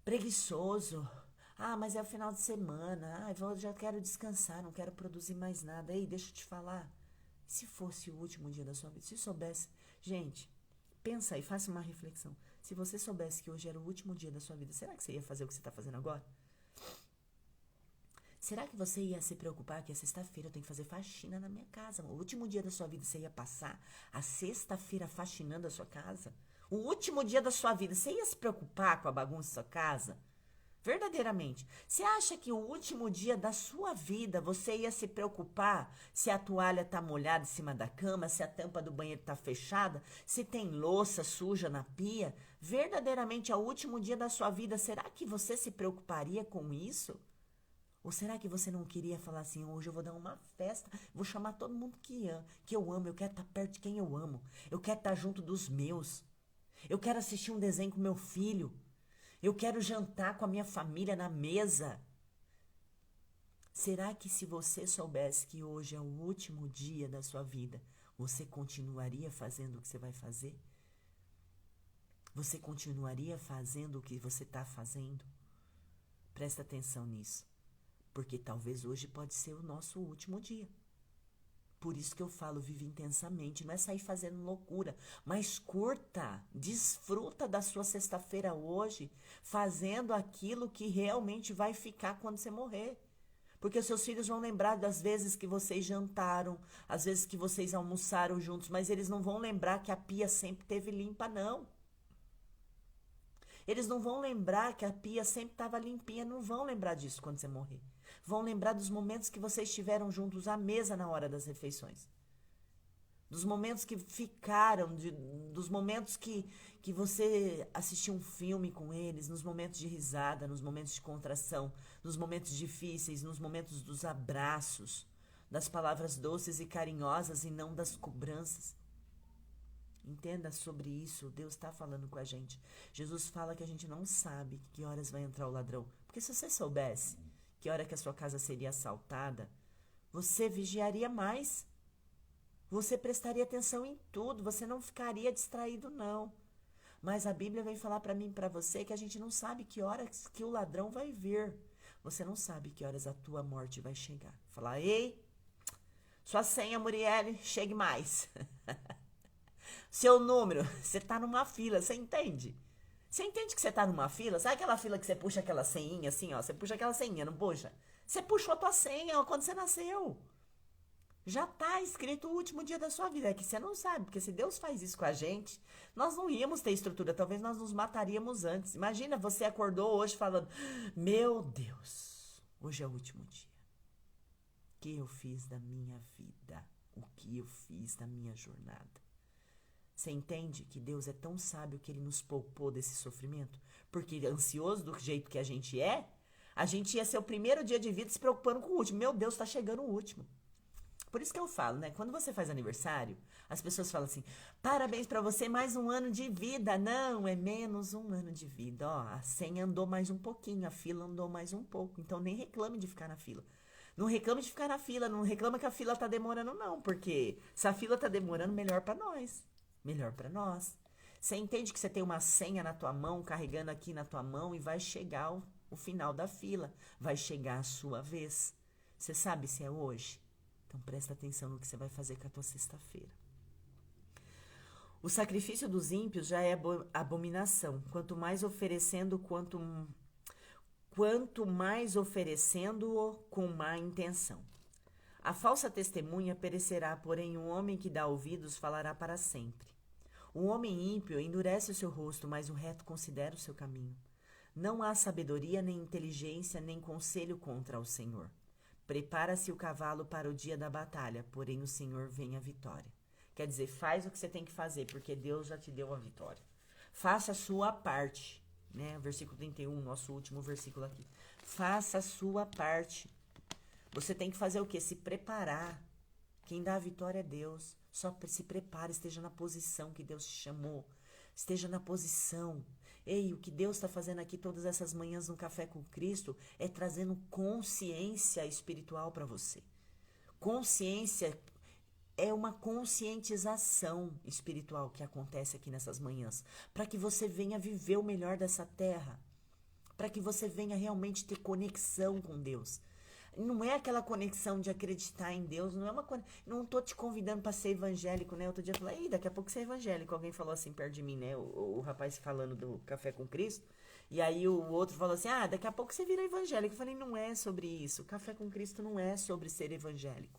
preguiçoso. Ah, mas é o final de semana. Ah, eu já quero descansar, não quero produzir mais nada. Ei, deixa eu te falar. Se fosse o último dia da sua vida, se soubesse... Gente, pensa aí, faça uma reflexão. Se você soubesse que hoje era o último dia da sua vida, será que você ia fazer o que você está fazendo agora? Será que você ia se preocupar que a sexta-feira eu tenho que fazer faxina na minha casa? O último dia da sua vida você ia passar a sexta-feira faxinando a sua casa? O último dia da sua vida, você ia se preocupar com a bagunça da sua casa? Verdadeiramente. Você acha que o último dia da sua vida você ia se preocupar se a toalha tá molhada em cima da cama, se a tampa do banheiro tá fechada, se tem louça suja na pia? Verdadeiramente, ao último dia da sua vida, será que você se preocuparia com isso? Ou será que você não queria falar assim, hoje eu vou dar uma festa, vou chamar todo mundo que eu amo, eu quero estar perto de quem eu amo, eu quero estar junto dos meus, eu quero assistir um desenho com meu filho, eu quero jantar com a minha família na mesa. Será que se você soubesse que hoje é o último dia da sua vida, você continuaria fazendo o que você vai fazer? Você continuaria fazendo o que você está fazendo? Presta atenção nisso. Porque talvez hoje pode ser o nosso último dia. Por isso que eu falo, vive intensamente, não é sair fazendo loucura, mas curta, desfruta da sua sexta-feira hoje, fazendo aquilo que realmente vai ficar quando você morrer. Porque os seus filhos vão lembrar das vezes que vocês jantaram, as vezes que vocês almoçaram juntos, mas eles não vão lembrar que a pia sempre esteve limpa, não. Eles não vão lembrar que a pia sempre estava limpinha, não vão lembrar disso quando você morrer. Vão lembrar dos momentos que vocês estiveram juntos à mesa na hora das refeições. Dos momentos que ficaram, dos momentos que você assistiu um filme com eles, nos momentos de risada, nos momentos de contração, nos momentos difíceis, nos momentos dos abraços, das palavras doces e carinhosas e não das cobranças. Entenda sobre isso, Deus está falando com a gente. Jesus fala que a gente não sabe que horas vai entrar o ladrão. Porque se você soubesse que hora que a sua casa seria assaltada, você vigiaria mais. Você prestaria atenção em tudo, você não ficaria distraído, não. Mas a Bíblia vem falar para mim e para você que a gente não sabe que horas que o ladrão vai vir. Você não sabe que horas a tua morte vai chegar. Falar, ei, sua senha, Murielle, chegue mais. Seu número, você tá numa fila, você entende? Você entende que você tá numa fila? Sabe aquela fila que você puxa aquela senhinha assim, ó? Você puxa aquela senhinha, não puxa? Você puxou a tua senha, ó, quando você nasceu. Já tá escrito o último dia da sua vida. É que você não sabe, porque se Deus faz isso com a gente, nós não íamos ter estrutura. Talvez nós nos mataríamos antes. Imagina, você acordou hoje falando, meu Deus, hoje é o último dia. O que eu fiz da minha vida? O que eu fiz da minha jornada? Você entende que Deus é tão sábio que Ele nos poupou desse sofrimento? Porque ansioso do jeito que a gente ia ser o primeiro dia de vida se preocupando com o último. Meu Deus, tá chegando o último. Por isso que eu falo, né? Quando você faz aniversário, as pessoas falam assim, parabéns pra você, mais um ano de vida. Não, é menos um ano de vida. Ó, a senha andou mais um pouquinho, a fila andou mais um pouco. Então nem reclame de ficar na fila. Não reclame de ficar na fila, não reclama que a fila tá demorando, não. Porque se a fila tá demorando, melhor pra nós. Melhor pra nós. Você entende que você tem uma senha na tua mão, carregando aqui na tua mão, e vai chegar o final da fila. Vai chegar a sua vez. Você sabe se é hoje? Então presta atenção no que você vai fazer com a tua sexta-feira. O sacrifício dos ímpios já é abominação. Quanto mais oferecendo, quanto mais oferecendo-o com má intenção. A falsa testemunha perecerá, porém o homem que dá ouvidos falará para sempre. O homem ímpio endurece o seu rosto, mas o reto considera o seu caminho. Não há sabedoria, nem inteligência, nem conselho contra o Senhor. Prepara-se o cavalo para o dia da batalha, porém o Senhor vem a vitória. Quer dizer, faz o que você tem que fazer, porque Deus já te deu a vitória. Faça a sua parte, né? Versículo 31, nosso último versículo aqui. Faça a sua parte. Você tem que fazer o quê? Se preparar. Quem dá a vitória é Deus. Só se prepare, esteja na posição que Deus te chamou. Esteja na posição. Ei, o que Deus está fazendo aqui todas essas manhãs no Café com Cristo é trazendo consciência espiritual para você. Consciência é uma conscientização espiritual que acontece aqui nessas manhãs, para que você venha viver o melhor dessa terra, para que você venha realmente ter conexão com Deus. Não é aquela conexão de acreditar em Deus, não tô te convidando para ser evangélico, né? Outro dia eu falei, daqui a pouco você é evangélico. Alguém falou assim perto de mim, né? O rapaz falando do Café com Cristo. E aí o outro falou assim, daqui a pouco você vira evangélico. Eu falei, não é sobre isso. O Café com Cristo não é sobre ser evangélico.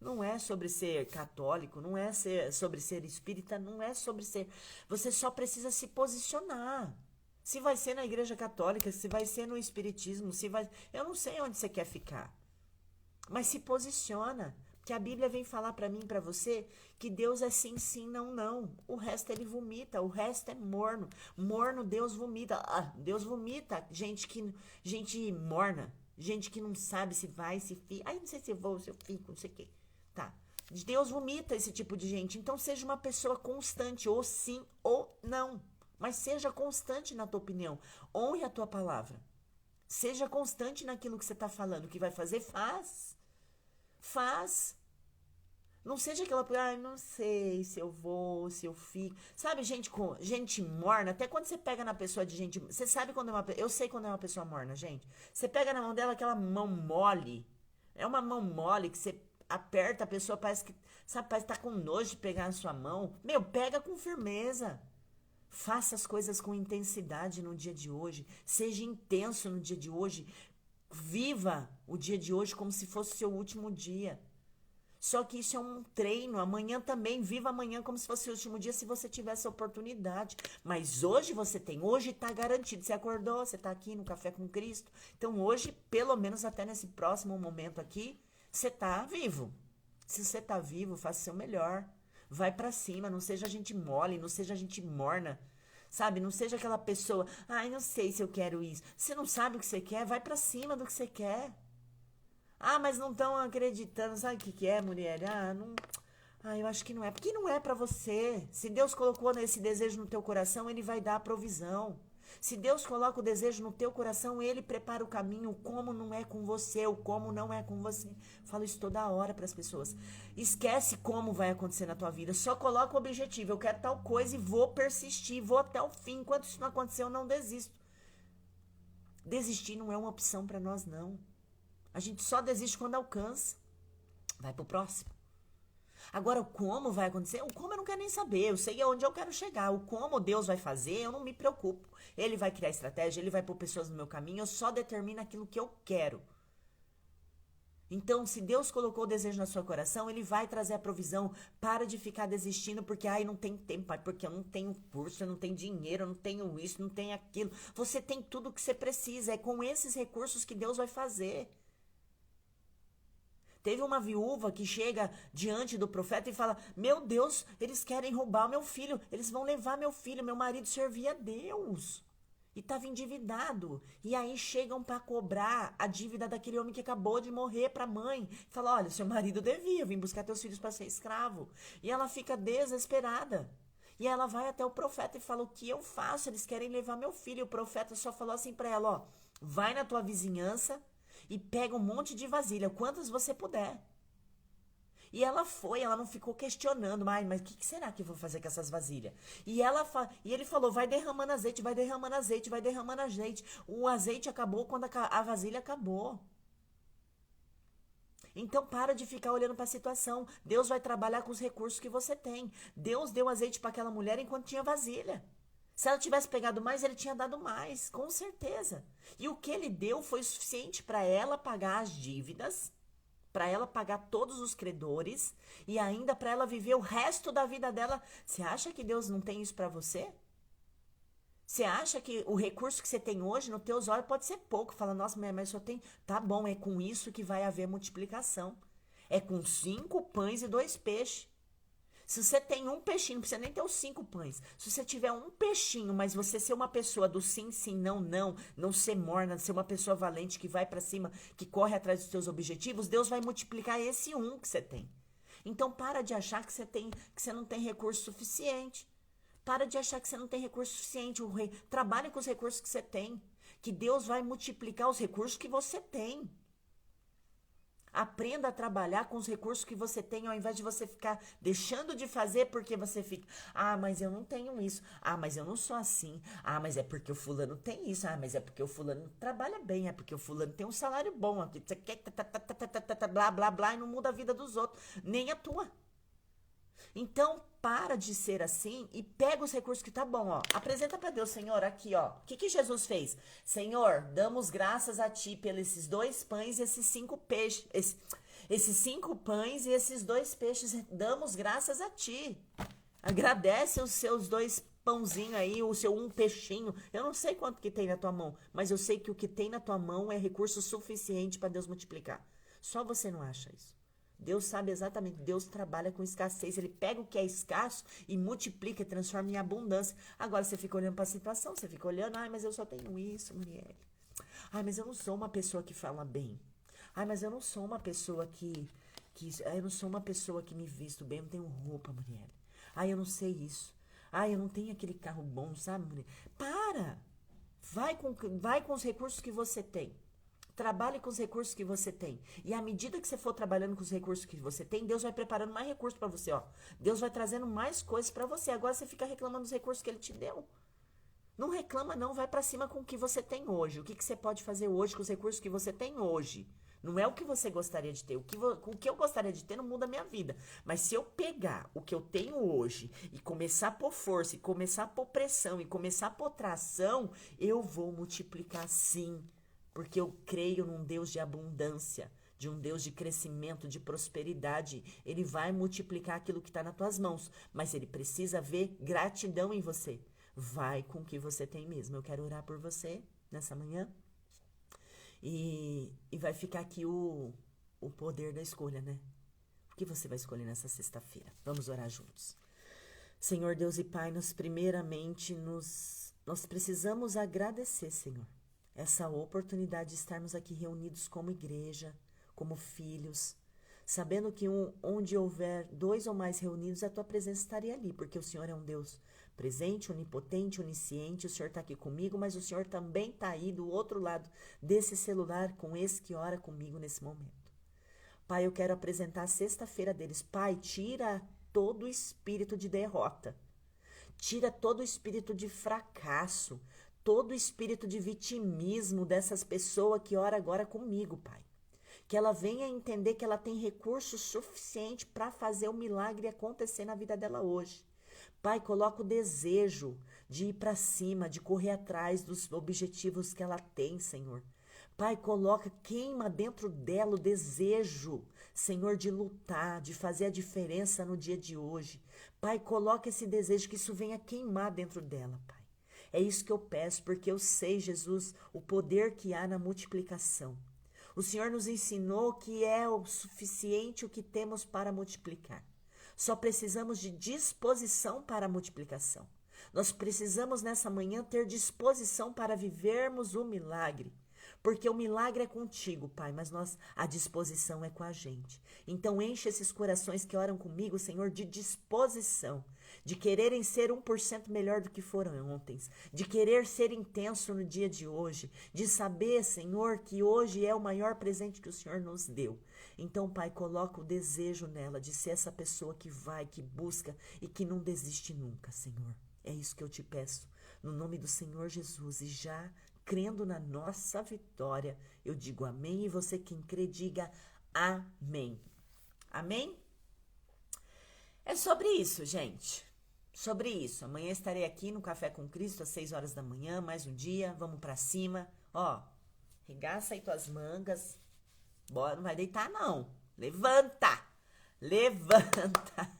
Não é sobre ser católico, não é sobre ser espírita, não é sobre ser... Você só precisa se posicionar. Se vai ser na igreja católica, se vai ser no espiritismo, se vai... Eu não sei onde você quer ficar. Mas se posiciona. Que a Bíblia vem falar para mim e para você que Deus é sim, sim, não, não. O resto ele vomita, o resto é morno. Morno, Deus vomita. Ah, Deus vomita gente morna. Gente que não sabe se vai, se fica. Ai, não sei se eu vou, se eu fico, não sei o quê. Tá. Deus vomita esse tipo de gente. Então seja uma pessoa constante, ou sim ou não. Mas seja constante na tua opinião. Honre a tua palavra. Seja constante naquilo que você está falando. O que vai fazer, faz. Faz. Não seja aquela, não sei se eu vou, se eu fico. Sabe, gente morna, até quando você pega na pessoa de gente, você sabe quando é uma, eu sei quando é uma pessoa morna, gente. Você pega na mão dela aquela mão mole. É uma mão mole que você aperta a pessoa, parece que, sabe, parece que tá com nojo de pegar na sua mão. Meu, pega com firmeza. Faça as coisas com intensidade no dia de hoje. Seja intenso no dia de hoje. Viva o dia de hoje como se fosse o seu último dia. Só que isso é um treino. Amanhã também, viva amanhã como se fosse o último dia, se você tivesse a oportunidade. Mas hoje você tem, hoje está garantido. Você acordou, você está aqui no Café com Cristo. Então hoje, pelo menos até nesse próximo momento aqui, você está vivo. Se você está vivo, faça o seu melhor. Vai pra cima, não seja gente mole, não seja gente morna. Sabe, não seja aquela pessoa, ai, não sei se eu quero isso. Você não sabe o que você quer, vai pra cima do que você quer. Ah, mas não estão acreditando, sabe o que é, mulher? Ah, não... Ah, eu acho que não é. Porque não é pra você. Se Deus colocou esse desejo no teu coração, Ele vai dar a provisão. Se Deus coloca o desejo no teu coração, Ele prepara o caminho. O como não é com você, o como não é com você. Falo isso toda hora para as pessoas. Esquece como vai acontecer na tua vida. Só coloca o objetivo. Eu quero tal coisa e vou persistir, vou até o fim. Enquanto isso não acontecer, eu não desisto. Desistir não é uma opção para nós, não. A gente só desiste quando alcança. Vai pro próximo. Agora, o como vai acontecer? O como eu não quero nem saber. Eu sei aonde eu quero chegar. O como Deus vai fazer, eu não me preocupo. Ele vai criar estratégia, Ele vai pôr pessoas no meu caminho. Eu só determino aquilo que eu quero. Então, se Deus colocou o desejo no seu coração, Ele vai trazer a provisão. Para de ficar desistindo porque, ai, não tem tempo, porque eu não tenho curso, eu não tenho dinheiro, eu não tenho isso, não tenho aquilo. Você tem tudo o que você precisa. É com esses recursos que Deus vai fazer. Teve uma viúva que chega diante do profeta e fala, meu Deus, eles querem roubar meu filho, eles vão levar meu filho, meu marido servia a Deus. E estava endividado. E aí chegam para cobrar a dívida daquele homem que acabou de morrer para a mãe. Fala, olha, seu marido devia vir buscar teus filhos para ser escravo. E ela fica desesperada. E ela vai até o profeta e fala, o que eu faço? Eles querem levar meu filho. E o profeta só falou assim para ela, ó, vai na tua vizinhança e pega um monte de vasilha, quantas você puder. E ela foi, ela não ficou questionando, mas o que será que eu vou fazer com essas vasilhas? E ele falou, vai derramando azeite, vai derramando azeite, vai derramando azeite. O azeite acabou quando a vasilha acabou. Então para de ficar olhando para a situação. Deus vai trabalhar com os recursos que você tem. Deus deu azeite para aquela mulher enquanto tinha vasilha. Se ela tivesse pegado mais, ele tinha dado mais, com certeza. E o que ele deu foi suficiente para ela pagar as dívidas, para ela pagar todos os credores e ainda para ela viver o resto da vida dela. Você acha que Deus não tem isso para você? Você acha que o recurso que você tem hoje nos teus olhos pode ser pouco? Fala, nossa, mas só tem... Tá bom, é com isso que vai haver multiplicação. É com 5 pães e 2 peixes. Se você tem um peixinho, não precisa nem ter os 5 pães. Se você tiver um peixinho, mas você ser uma pessoa do sim, sim, não, não, não ser morna, ser uma pessoa valente que vai pra cima, que corre atrás dos seus objetivos, Deus vai multiplicar esse um que você tem. Então para de achar que você não tem recurso suficiente. Para de achar que você não tem recurso suficiente. Trabalhe com os recursos que você tem, que Deus vai multiplicar os recursos que você tem. Aprenda a trabalhar com os recursos que você tem, ao invés de você ficar deixando de fazer porque você fica, ah, mas eu não tenho isso, ah, mas eu não sou assim, ah, mas é porque o fulano tem isso, ah, mas é porque o fulano trabalha bem, é porque o fulano tem um salário bom, aqui você quer blá, blá, blá, e não muda a vida dos outros, nem a tua. Então, para de ser assim e pega os recursos que tá bom, ó. Apresenta para Deus, Senhor, aqui, ó. O que Jesus fez? Senhor, damos graças a Ti pelos esses 2 pães e esses 5 peixes. Esses 5 pães e esses 2 peixes, damos graças a Ti. Agradece os seus 2 pãozinho aí, o seu um peixinho. Eu não sei quanto que tem na tua mão, mas eu sei que o que tem na tua mão é recurso suficiente para Deus multiplicar. Só você não acha isso. Deus sabe exatamente, Deus trabalha com escassez. Ele pega o que é escasso e multiplica, transforma em abundância. Agora você fica olhando para a situação, você fica olhando, ai, mas eu só tenho isso, Marielle. Ai, mas eu não sou uma pessoa que fala bem. Ai, mas eu não sou uma pessoa eu não sou uma pessoa que me visto bem, eu não tenho roupa, Marielle. Ai, eu não sei isso. Ai, eu não tenho aquele carro bom, sabe, Marielle? Para! Vai com os recursos que você tem. Trabalhe com os recursos que você tem. E à medida que você for trabalhando com os recursos que você tem, Deus vai preparando mais recursos para você, ó. Deus vai trazendo mais coisas para você. Agora você fica reclamando dos recursos que ele te deu. Não reclama não, vai para cima com o que você tem hoje. O que você pode fazer hoje com os recursos que você tem hoje? Não é o que você gostaria de ter. O que eu gostaria de ter não muda a minha vida. Mas se eu pegar o que eu tenho hoje e começar a pôr força, e começar a pôr pressão, e começar a pôr tração, eu vou multiplicar sim. Porque eu creio num Deus de abundância, de um Deus de crescimento, de prosperidade. Ele vai multiplicar aquilo que está nas tuas mãos, mas ele precisa ver gratidão em você. Vai com o que você tem mesmo. Eu quero orar por você nessa manhã. E vai ficar aqui o poder da escolha, né? O que você vai escolher nessa sexta-feira? Vamos orar juntos. Senhor Deus e Pai, nós precisamos agradecer, Senhor, essa oportunidade de estarmos aqui reunidos como igreja, como filhos, sabendo que onde houver 2 ou mais reunidos, a tua presença estaria ali, porque o Senhor é um Deus presente, onipotente, onisciente. O Senhor está aqui comigo, mas o Senhor também está aí do outro lado desse celular com esse que ora comigo nesse momento. Pai, eu quero apresentar a sexta-feira deles. Pai, tira todo o espírito de derrota, tira todo o espírito de fracasso, todo o espírito de vitimismo dessas pessoas que oram agora comigo, Pai. Que ela venha entender que ela tem recurso suficiente para fazer o milagre acontecer na vida dela hoje. Pai, coloca o desejo de ir para cima, de correr atrás dos objetivos que ela tem, Senhor. Pai, queima dentro dela o desejo, Senhor, de lutar, de fazer a diferença no dia de hoje. Pai, coloca esse desejo, que isso venha queimar dentro dela, Pai. É isso que eu peço, porque eu sei, Jesus, o poder que há na multiplicação. O Senhor nos ensinou que é o suficiente o que temos para multiplicar. Só precisamos de disposição para a multiplicação. Nós precisamos nessa manhã ter disposição para vivermos o milagre. Porque o milagre é contigo, Pai, mas a disposição é com a gente. Então enche esses corações que oram comigo, Senhor, de disposição, de quererem ser 1% melhor do que foram ontem, de querer ser intenso no dia de hoje, de saber, Senhor, que hoje é o maior presente que o Senhor nos deu. Então, Pai, coloca o desejo nela de ser essa pessoa que vai, que busca e que não desiste nunca, Senhor. É isso que eu te peço, no nome do Senhor Jesus, e já crendo na nossa vitória, eu digo amém, e você quem crê, diga amém. Amém? É sobre isso, gente. Sobre isso. Amanhã estarei aqui no Café com Cristo às 6 horas da manhã, mais um dia, vamos pra cima. Ó, regaça aí tuas mangas. Bora, não vai deitar não. Levanta! Levanta!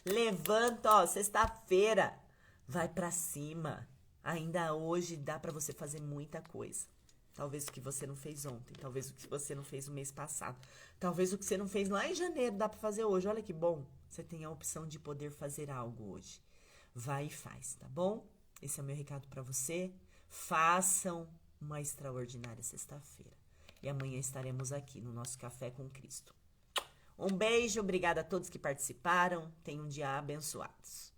Levanta, ó, sexta-feira. Vai pra cima. Ainda hoje dá pra você fazer muita coisa. Talvez o que você não fez ontem, talvez o que você não fez no mês passado, talvez o que você não fez lá em janeiro dá pra fazer hoje. Olha que bom, você tem a opção de poder fazer algo hoje. Vai e faz, tá bom? Esse é o meu recado pra você. Façam uma extraordinária sexta-feira. E amanhã estaremos aqui no nosso Café com Cristo. Um beijo, obrigada a todos que participaram. Tenham um dia abençoados.